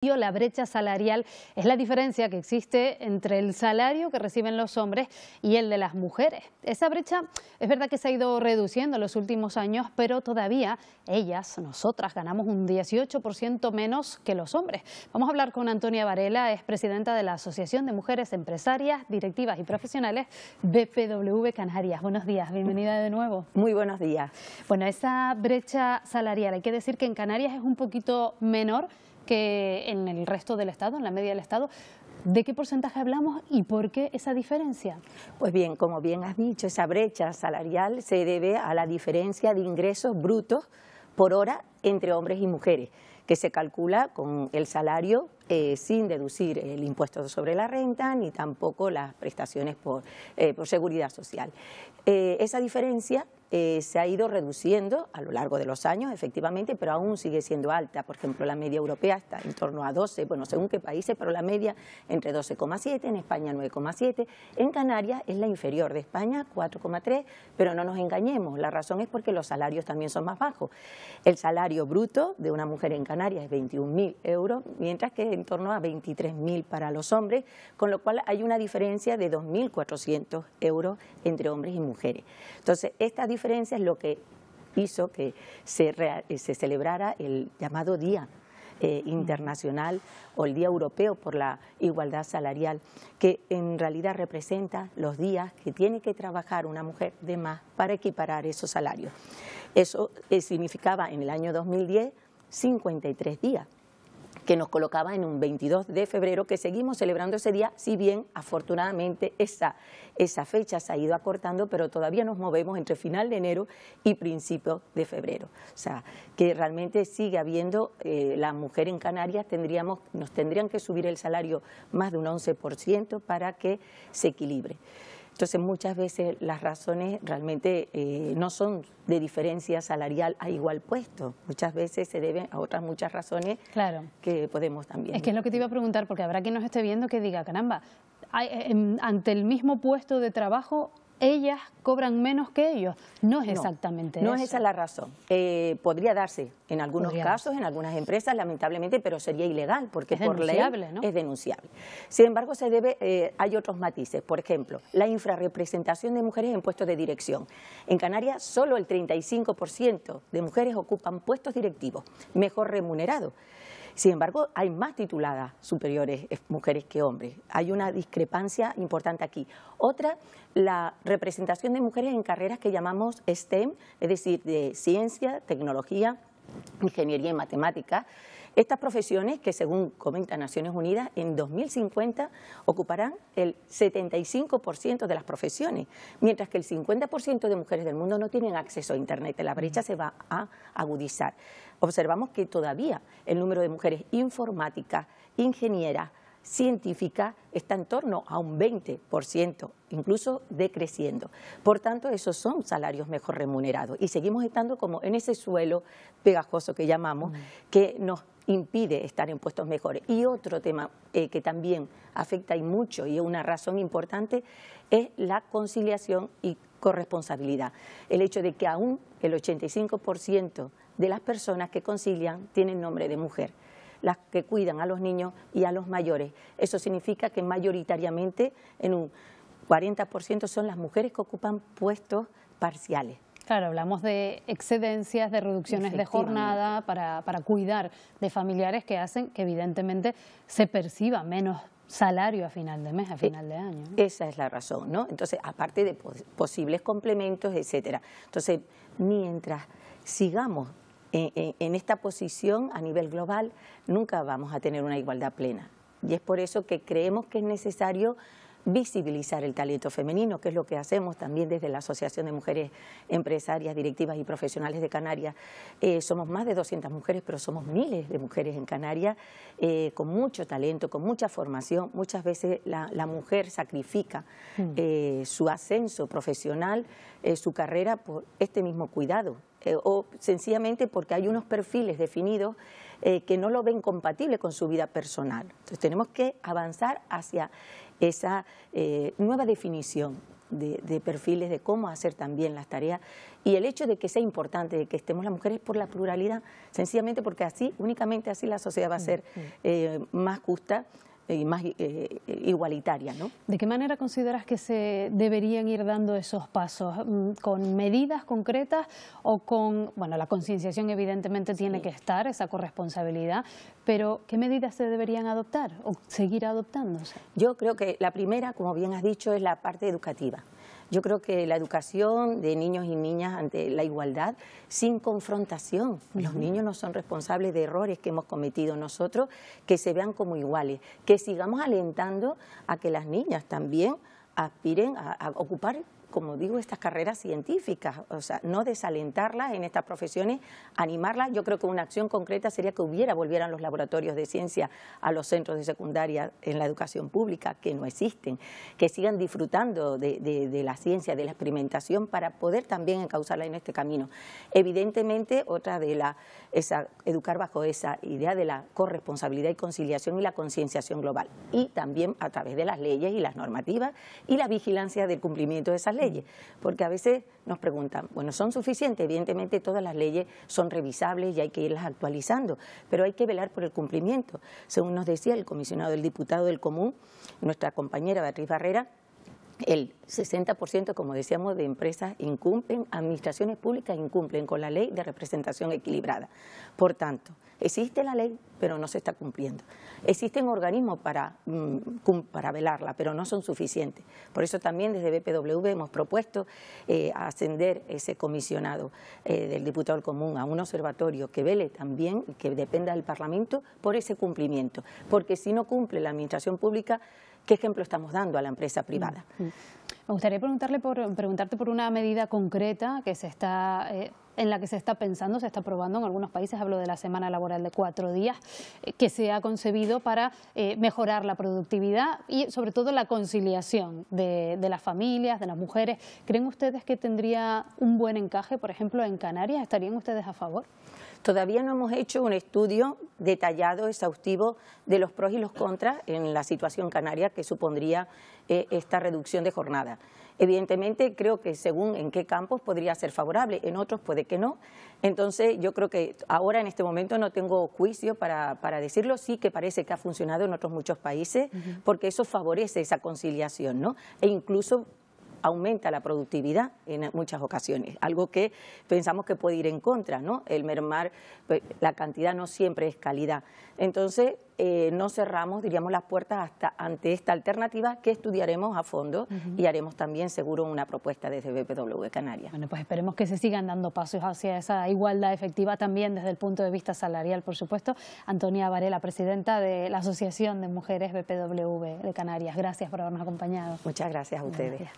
La brecha salarial es la diferencia que existe entre el salario que reciben los hombres y el de las mujeres. Esa brecha es verdad que se ha ido reduciendo en los últimos años, pero todavía nosotras, ganamos un 18% menos que los hombres. Vamos a hablar con Antonia Varela, es presidenta de la Asociación de Mujeres Empresarias, Directivas y Profesionales BPW Canarias. Buenos días, bienvenida de nuevo. Muy buenos días. Bueno, esa brecha salarial, hay que decir que en Canarias es un poquito menor que en el resto del Estado, en la media del Estado. ¿De qué porcentaje hablamos y por qué esa diferencia? Pues bien, como bien has dicho, esa brecha salarial se debe a la diferencia de ingresos brutos por hora entre hombres y mujeres, que se calcula con el salario sin deducir el impuesto sobre la renta ni tampoco las prestaciones por seguridad social. Esa diferencia se ha ido reduciendo a lo largo de los años, efectivamente, pero aún sigue siendo alta. Por ejemplo, la media europea está en torno a 12, bueno, según qué países, pero la media entre 12,7, en España 9,7, en Canarias es la inferior de España, 4,3, pero no nos engañemos, la razón es porque los salarios también son más bajos. El salario bruto de una mujer en Canarias es 21.000 euros, mientras que en torno a 23.000 para los hombres, con lo cual hay una diferencia de 2.400 euros entre hombres y mujeres. Entonces, esta diferencia es lo que hizo que se celebrara el llamado Día Internacional o el Día Europeo por la Igualdad Salarial, que en realidad representa los días que tiene que trabajar una mujer de más para equiparar esos salarios. Eso significaba en el año 2010 53 días, que nos colocaba en un 22 de febrero, que seguimos celebrando ese día, si bien afortunadamente esa fecha se ha ido acortando, pero todavía nos movemos entre final de enero y principio de febrero. O sea, que realmente sigue habiendo, la mujer en Canarias nos tendrían que subir el salario más de un 11% para que se equilibre. Entonces, muchas veces las razones realmente no son de diferencia salarial a igual puesto. Muchas veces se deben a otras muchas razones, claro, que podemos también. Es que es lo que te iba a preguntar, porque habrá quien nos esté viendo que diga, caramba, ante el mismo puesto de trabajo, ellas cobran menos que ellos. No es exactamente eso. No es esa la razón. Podría darse en algunos casos, en algunas empresas, lamentablemente, pero sería ilegal, porque por ley es denunciable. Sin embargo, hay otros matices. Por ejemplo, la infrarrepresentación de mujeres en puestos de dirección. En Canarias, solo el 35% de mujeres ocupan puestos directivos, mejor remunerados. Sin embargo, hay más tituladas superiores mujeres que hombres. Hay una discrepancia importante aquí. Otra, la representación de mujeres en carreras que llamamos STEM, es decir, de ciencia, tecnología, ingeniería y matemáticas. Estas profesiones, que según comenta Naciones Unidas, en 2050 ocuparán el 75% de las profesiones, mientras que el 50% de mujeres del mundo no tienen acceso a Internet. La brecha se va a agudizar. Observamos que todavía el número de mujeres informáticas, ingenieras, científicas está en torno a un 20%, incluso decreciendo. Por tanto, esos son salarios mejor remunerados y seguimos estando como en ese suelo pegajoso que llamamos, que nos impide estar en puestos mejores. Y otro tema que también afecta y mucho, y es una razón importante, es la conciliación y corresponsabilidad. El hecho de que aún el 85% de las personas que concilian tienen nombre de mujer, las que cuidan a los niños y a los mayores. Eso significa que mayoritariamente en un 40% son las mujeres que ocupan puestos parciales. Claro, hablamos de excedencias, de reducciones de jornada para cuidar de familiares que hacen que evidentemente se perciba menos salario a final de mes, a final de año, ¿no? Esa es la razón, ¿no? Entonces, aparte de posibles complementos, etcétera. Entonces, mientras sigamos en esta posición a nivel global, nunca vamos a tener una igualdad plena. Y es por eso que creemos que es necesario visibilizar el talento femenino, que es lo que hacemos también desde la Asociación de Mujeres Empresarias, Directivas y Profesionales de Canarias. Somos más de 200 mujeres, pero somos miles de mujeres en Canarias con mucho talento, con mucha formación. Muchas veces la mujer sacrifica su ascenso profesional, su carrera por este mismo cuidado. O sencillamente porque hay unos perfiles definidos que no lo ven compatible con su vida personal. Entonces tenemos que avanzar hacia esa nueva definición de perfiles de cómo hacer también las tareas, y el hecho de que sea importante, de que estemos las mujeres por la pluralidad, sencillamente porque así, únicamente así la sociedad va a ser más justa y más igualitaria, ¿no? ¿De qué manera consideras que se deberían ir dando esos pasos? ¿Con medidas concretas o con, bueno, la concienciación evidentemente tiene que estar, esa corresponsabilidad, pero qué medidas se deberían adoptar o seguir adoptándose? Yo creo que la primera, como bien has dicho, es la parte educativa. Yo creo que la educación de niños y niñas ante la igualdad sin confrontación. Los niños no son responsables de errores que hemos cometido nosotros, que se vean como iguales, que sigamos alentando a que las niñas también aspiren a ocupar, como digo, estas carreras científicas, o sea, no desalentarlas en estas profesiones, animarlas. Yo creo que una acción concreta sería que volvieran los laboratorios de ciencia a los centros de secundaria en la educación pública, que no existen, que sigan disfrutando de la ciencia, de la experimentación, para poder también encauzarla en este camino. Evidentemente, otra de educar bajo esa idea de la corresponsabilidad y conciliación y la concienciación global, y también a través de las leyes y las normativas y la vigilancia del cumplimiento de esas leyes, porque a veces nos preguntan, bueno, ¿son suficientes? Evidentemente todas las leyes son revisables y hay que irlas actualizando, pero hay que velar por el cumplimiento. Según nos decía el comisionado del diputado del Común, nuestra compañera Beatriz Barrera, el 60%, como decíamos, de empresas incumplen, administraciones públicas incumplen con la ley de representación equilibrada. Por tanto, existe la ley, pero no se está cumpliendo. Existen organismos para velarla, pero no son suficientes. Por eso también desde BPW hemos propuesto ascender ese comisionado del diputado del Común a un observatorio que vele también, que dependa del Parlamento, por ese cumplimiento. Porque si no cumple la administración pública, ¿qué ejemplo estamos dando a la empresa privada? Me gustaría preguntarte por una medida concreta que en la que se está pensando, se está probando en algunos países. Hablo de la semana laboral de 4 días, que se ha concebido para mejorar la productividad y sobre todo la conciliación de las familias, de las mujeres. ¿Creen ustedes que tendría un buen encaje, por ejemplo, en Canarias? ¿Estarían ustedes a favor? Todavía no hemos hecho un estudio detallado, exhaustivo, de los pros y los contras en la situación canaria que supondría esta reducción de jornada. Evidentemente, creo que según en qué campos podría ser favorable, en otros puede que no. Entonces, yo creo que ahora en este momento no tengo juicio para decirlo. Sí que parece que ha funcionado en otros muchos países, porque eso favorece esa conciliación, ¿no? E incluso aumenta la productividad en muchas ocasiones, algo que pensamos que puede ir en contra, ¿no? El mermar, pues, la cantidad no siempre es calidad. Entonces, no cerramos, diríamos, las puertas ante esta alternativa que estudiaremos a fondo y haremos también seguro una propuesta desde BPW Canarias. Bueno, pues esperemos que se sigan dando pasos hacia esa igualdad efectiva también desde el punto de vista salarial, por supuesto. Antonia Varela, presidenta de la Asociación de Mujeres BPW de Canarias, gracias por habernos acompañado. Muchas gracias a ustedes.